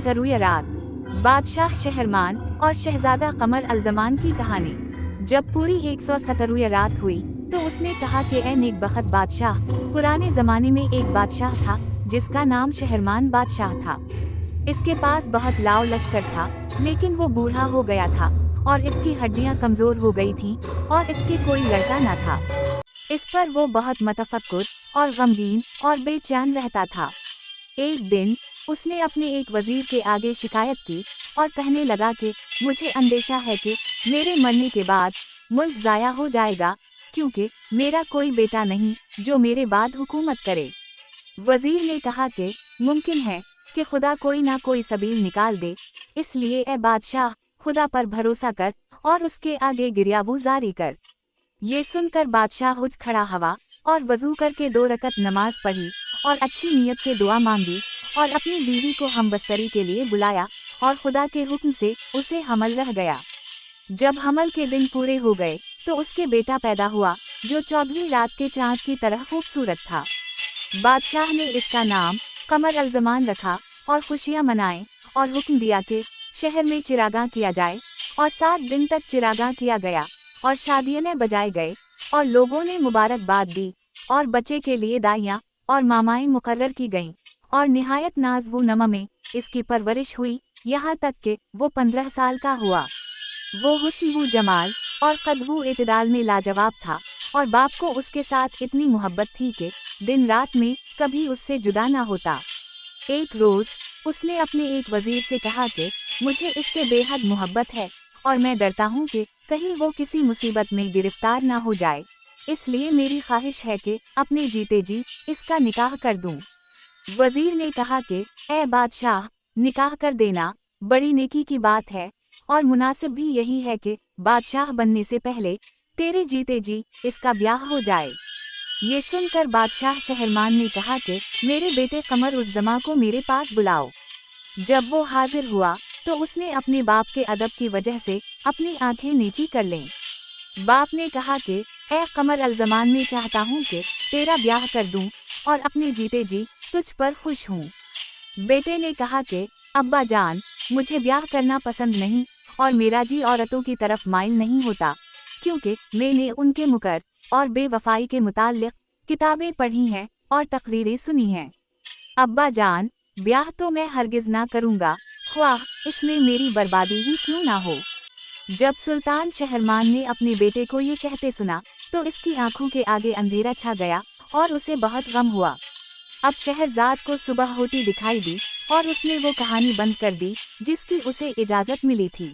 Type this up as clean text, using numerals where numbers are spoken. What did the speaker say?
117 रात। बादशाह शहरमान और शहजादा कमर अल-ज़मान की कहानी। जब पूरी 117 रात हुई तो उसने कहा कि ऐ नेक बख्त बादशाह, पुराने जमाने में एक बादशाह था जिसका नाम शहरमान बादशाह था। इसके पास बहुत लाव लश्कर था, लेकिन वो बूढ़ा हो गया था और इसकी हड्डियां कमजोर हो गई थीं और इसके कोई लड़का न था। इस पर वो बहुत मतफक्कुर और गमगीन और बेचैन रहता था। एक दिन उसने अपने एक वजीर के आगे शिकायत की और कहने लगा कि मुझे अंदेशा है कि मेरे मरने के बाद मुल्क ज़ाया हो जाएगा, क्योंकि मेरा कोई बेटा नहीं जो मेरे बाद हुकूमत करे। वजीर ने कहा कि मुमकिन है कि खुदा कोई ना कोई सबील निकाल दे, इसलिए ए बादशाह, खुदा पर भरोसा कर और उसके आगे गिरियाबू जारी कर। ये सुनकर बादशाह उठ खड़ा हुआ और वजू करके 2 रकत नमाज पढ़ी और अच्छी नीयत से दुआ मांगी और अपनी बीवी को हमबस्तरी के लिए बुलाया और खुदा के हुक्म से उसे हमल रह गया। जब हमल के दिन पूरे हो गए तो उसके बेटा पैदा हुआ जो 14वीं रात के चाँद की तरह खूबसूरत था। बादशाह ने इसका नाम कमर अल-ज़मान रखा और खुशियाँ मनाएं और हुक्म दिया कि शहर में चिरागां किया जाए और 7 दिन तक चिरागां किया गया और शादियाँ बजाए गए और लोगों ने मुबारकबाद दी और बच्चे के लिए दाइयाँ और मामाएं मुकर्रर की गईं और निहायत नाज व नमा में इसकी परवरिश हुई, यहाँ तक कि वो 15 साल का हुआ। वो हुस्न व जमाल और कद व इत्दाल में लाजवाब था और बाप को उसके साथ इतनी मोहब्बत थी कि दिन रात में कभी उससे जुदा ना होता। एक रोज़ उसने अपने एक वजीर से कहा कि मुझे इससे बेहद मोहब्बत है और मैं डरता हूँ कि कहीं वो किसी मुसीबत में गिरफ्तार ना हो जाए, इसलिए मेरी ख्वाहिश है कि अपने जीते जी इसका निकाह कर दूं। वजीर ने कहा कि ए बादशाह, निकाह कर देना बड़ी नेकी की बात है और मुनासिब भी यही है कि बादशाह बनने से पहले तेरे जीते जी इसका ब्याह हो जाए। ये सुनकर बादशाह शहरमान ने कहा कि मेरे बेटे कमर उज़्ज़मा को मेरे पास बुलाओ। जब वो हाजिर हुआ तो उसने अपने बाप के अदब की वजह से अपनी आंखें नीची कर लें। बाप ने कहा कि ए कमर अल-ज़मान, मैं चाहता हूँ कि तेरा ब्याह कर दूं और अपने जीते जी तुझ पर खुश हूँ। बेटे ने कहा कि अब्बा जान, मुझे ब्याह करना पसंद नहीं और मेरा जी औरतों की तरफ माइल नहीं होता, क्योंकि मैंने उनके मुकर और बेवफाई के मुताल्लिक किताबें पढ़ी हैं और तकरीरें सुनी हैं। अब्बा जान, ब्याह तो मैं हरगिज़ ना करूँगा, ख्वाह इसमें मेरी बर्बादी ही क्यों ना हो। जब सुल्तान शहरमान ने अपने बेटे को ये कहते सुना तो इसकी आंखों के आगे अंधेरा छा गया और उसे बहुत गम हुआ। अब शहरजाद को सुबह होती दिखाई दी और उसने वो कहानी बंद कर दी जिसकी उसे इजाज़त मिली थी।